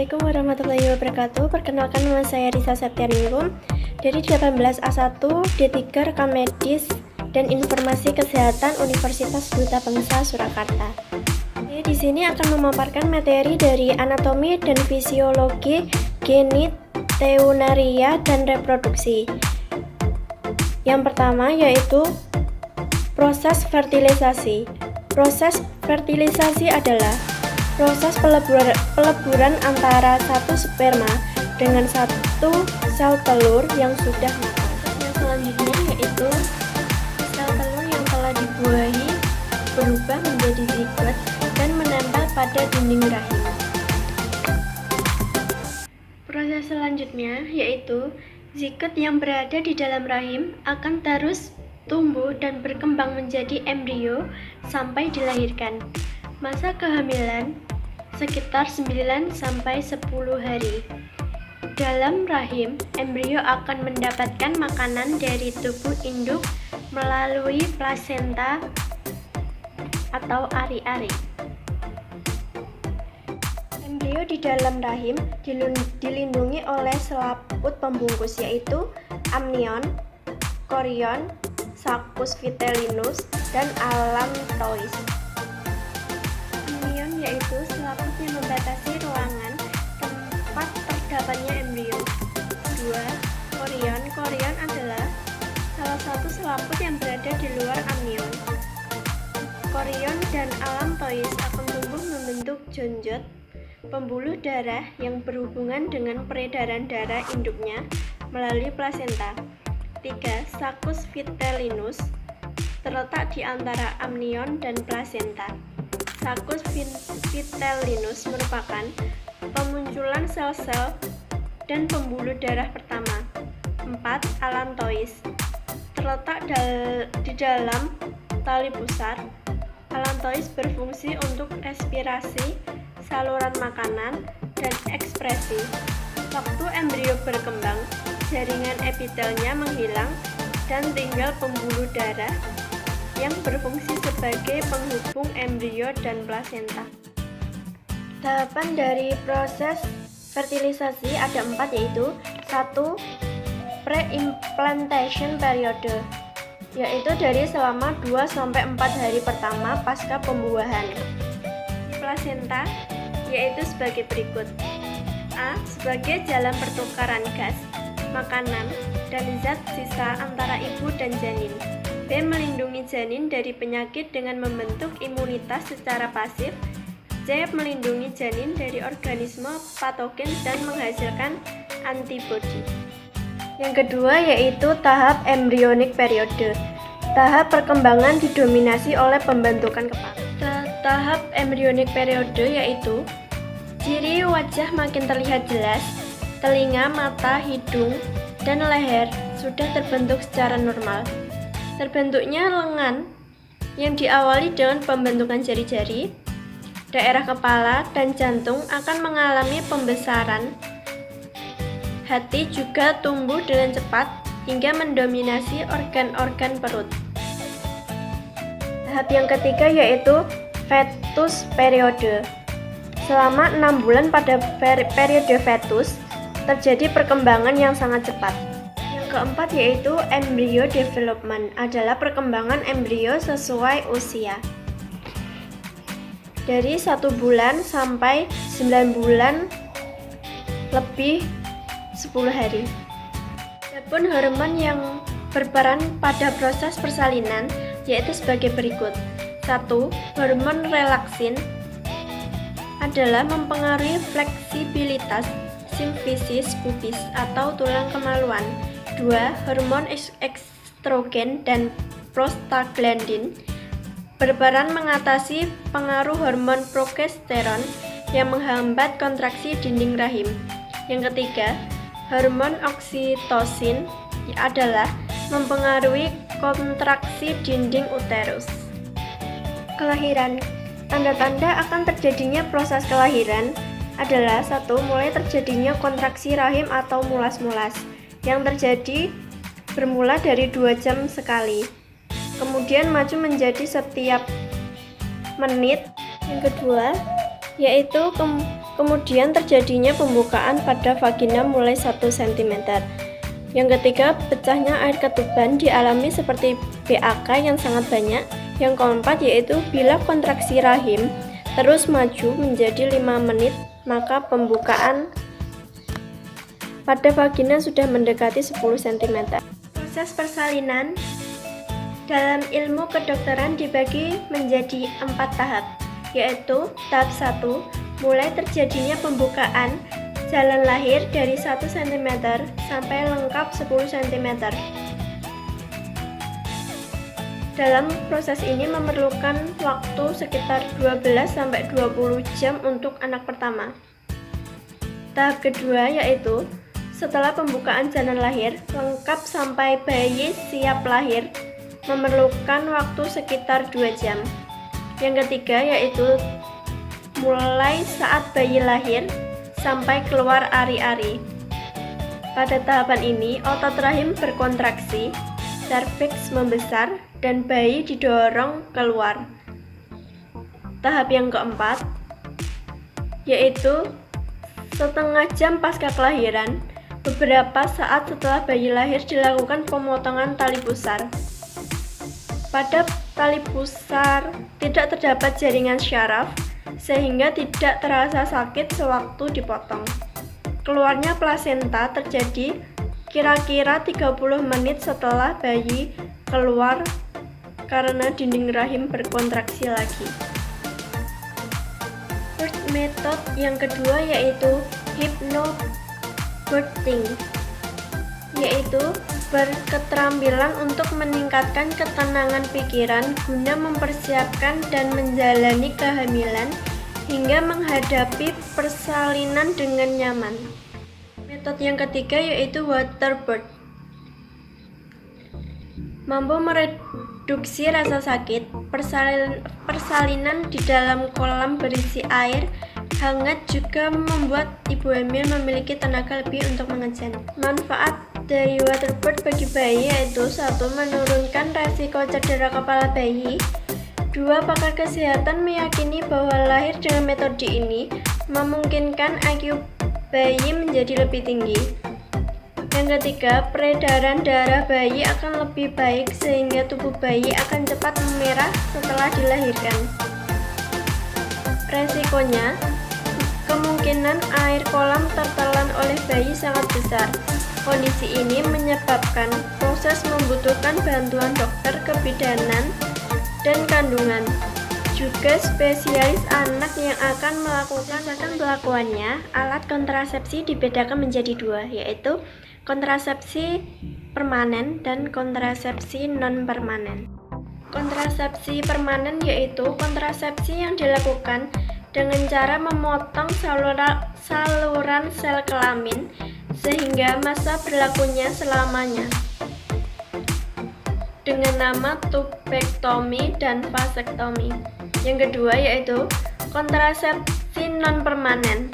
Assalamualaikum warahmatullahi wabarakatuh. Perkenalkan, nama saya Risa Septianingrum dari 18A1 D3 Rekam Medis dan Informasi Kesehatan Universitas Duta Bangsa Surakarta. Di sini akan memaparkan materi dari anatomi dan fisiologi geniteunaria dan reproduksi. Yang pertama yaitu proses fertilisasi. Proses fertilisasi adalah proses peleburan antara satu sperma dengan satu sel telur yang sudah matang. Yang selanjutnya yaitu sel telur yang telah dibuahi berubah menjadi zigot dan menempel pada dinding rahim. Proses selanjutnya yaitu zigot yang berada di dalam rahim akan terus tumbuh dan berkembang menjadi embrio sampai dilahirkan. Masa kehamilan sekitar 9-10 hari. Dalam rahim, embrio akan mendapatkan makanan dari tubuh induk melalui plasenta atau ari-ari. Embrio di dalam rahim dilindungi oleh selaput pembungkus yaitu amnion, chorion, saccus vitellinus, dan allantois. Amnion yaitu selaput yang membatasi ruangan tempat terdapatnya embrio. 2. Chorion adalah salah satu selaput yang berada di luar amnion. Chorion dan allantois akan tumbuh membentuk jonjot pembuluh darah yang berhubungan dengan peredaran darah induknya melalui plasenta. 3. Saccus vitellinus terletak di antara amnion dan plasenta. Saccus vitellinus merupakan pemunculan sel-sel dan pembuluh darah pertama. 4. Allantois terletak di dalam tali pusar. Allantois berfungsi untuk respirasi, saluran makanan, dan ekspresi. Waktu embrio berkembang, jaringan epitelnya menghilang dan tinggal pembuluh darah yang berfungsi sebagai penghubung embrio dan plasenta. Tahapan dari proses fertilisasi ada 4 yaitu 1. Pre-implantation period yaitu dari selama 2-4 hari pertama pasca pembuahan. Plasenta yaitu sebagai berikut. A. Sebagai jalan pertukaran gas, makanan, dan zat sisa antara ibu dan janin. B. Melindungi janin dari penyakit dengan membentuk imunitas secara pasif. C. Melindungi janin dari organisme patogen dan menghasilkan antibodi. Yang kedua yaitu tahap embryonic period. Tahap perkembangan didominasi oleh pembentukan kepala. Tahap embryonic period yaitu ciri wajah makin terlihat jelas, telinga, mata, hidung, dan leher sudah terbentuk secara normal. Terbentuknya lengan yang diawali dengan pembentukan jari-jari, daerah kepala dan jantung akan mengalami pembesaran. Hati juga tumbuh dengan cepat hingga mendominasi organ-organ perut. Tahap yang ketiga yaitu fetus periode. Selama 6 bulan pada periode fetus, terjadi perkembangan yang sangat cepat. Yang keempat yaitu embryo development, adalah perkembangan embrio sesuai usia. Dari 1 bulan sampai 9 bulan lebih 10 hari. Adapun hormon yang berperan pada proses persalinan yaitu sebagai berikut. 1. Hormon relaksin adalah mempengaruhi fleksibilitas simfisis pubis atau tulang kemaluan. 2. Hormon estrogen dan prostaglandin berperan mengatasi pengaruh hormon progesteron yang menghambat kontraksi dinding rahim. Yang ketiga, hormon oksitosin adalah mempengaruhi kontraksi dinding uterus. Kelahiran. Tanda-tanda akan terjadinya proses kelahiran adalah 1. Mulai terjadinya kontraksi rahim atau mulas-mulas yang terjadi bermula dari 2 jam sekali, kemudian maju menjadi setiap menit. Yang kedua yaitu Kemudian terjadinya pembukaan pada vagina mulai 1 cm. Yang ketiga, pecahnya air ketuban dialami seperti BAK yang sangat banyak. Yang keempat yaitu bila kontraksi rahim terus maju menjadi 5 menit, maka pembukaan pada vagina sudah mendekati 10 cm. Proses persalinan dalam ilmu kedokteran dibagi menjadi 4 tahap, yaitu tahap 1, mulai terjadinya pembukaan jalan lahir dari 1 cm sampai lengkap 10 cm. Dalam proses ini memerlukan waktu sekitar 12-20 jam untuk anak pertama. Tahap kedua yaitu setelah pembukaan jalan lahir lengkap sampai bayi siap lahir, memerlukan waktu sekitar 2 jam. Yang ketiga yaitu mulai saat bayi lahir sampai keluar ari-ari. Pada tahapan ini, otot rahim berkontraksi, serviks membesar, dan bayi didorong keluar. Tahap yang keempat, yaitu setengah jam pasca kelahiran, beberapa saat setelah bayi lahir dilakukan pemotongan tali pusar. Pada tali pusar tidak terdapat jaringan syaraf, sehingga tidak terasa sakit sewaktu dipotong. Keluarnya plasenta terjadi kira-kira 30 menit setelah bayi keluar karena dinding rahim berkontraksi lagi. First method yang kedua yaitu hypnobirthing, yaitu berketerampilan untuk meningkatkan ketenangan pikiran guna mempersiapkan dan menjalani kehamilan hingga menghadapi persalinan dengan nyaman. Metode yang ketiga yaitu water birth, mampu mereduksi rasa sakit. Persalinan di dalam kolam berisi air hangat juga membuat ibu hamil memiliki tenaga lebih untuk mengejan. Manfaat dari water birth bagi bayi yaitu 1. Menurunkan resiko cedera kepala bayi. 2. Pakar kesehatan meyakini bahwa lahir dengan metode ini memungkinkan IQ bayi menjadi lebih tinggi. Yang ketiga, peredaran darah bayi akan lebih baik sehingga tubuh bayi akan cepat memerah setelah dilahirkan. Resikonya, kemungkinan air kolam tertelan oleh bayi sangat besar. Kondisi ini menyebabkan proses membutuhkan bantuan dokter kebidanan dan kandungan. Juga spesialis anak yang akan melakukan pelakuannya. Alat kontrasepsi dibedakan menjadi 2, yaitu kontrasepsi permanen dan kontrasepsi non-permanen. Kontrasepsi permanen yaitu kontrasepsi yang dilakukan dengan cara memotong saluran sel kelamin sehingga masa berlakunya selamanya, dengan nama tubektomi dan vasektomi. Yang kedua yaitu kontrasepsi non-permanen,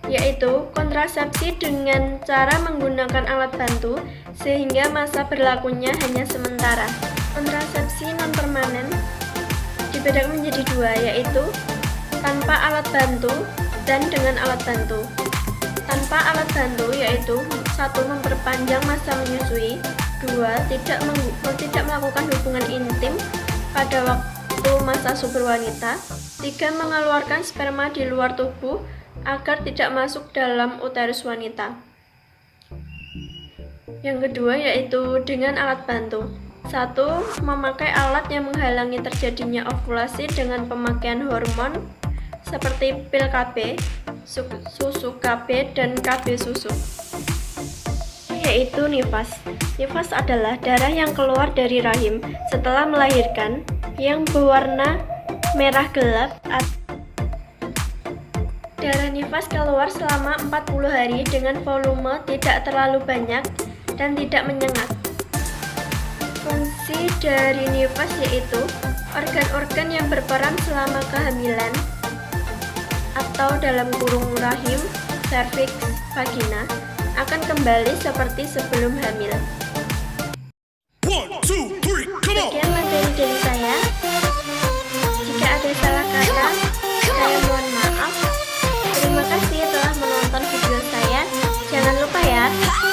yaitu kontrasepsi dengan cara menggunakan alat bantu sehingga masa berlakunya hanya sementara. Kontrasepsi non-permanen dibedakan menjadi 2, yaitu tanpa alat bantu dan dengan alat bantu. Tanpa alat bantu yaitu 1. Memperpanjang masa menyusui, 2. Tidak melakukan hubungan intim pada waktu masa subur wanita, 3. Mengeluarkan sperma di luar tubuh agar tidak masuk dalam uterus wanita. Yang kedua yaitu dengan alat bantu. 1. Memakai alat yang menghalangi terjadinya ovulasi dengan pemakaian hormon seperti pil KB, susu KB, dan KB susu. Yaitu nifas. Nifas adalah darah yang keluar dari rahim setelah melahirkan yang berwarna merah gelap. Darah nifas keluar selama 40 hari dengan volume tidak terlalu banyak dan tidak menyengat. Fungsi dari nifas yaitu organ-organ yang berperan selama kehamilan atau dalam kurung rahim, serviks, vagina akan kembali seperti sebelum hamil. Sekian materi dari saya. Jika ada salah kata, saya mohon maaf. Terima kasih. ya.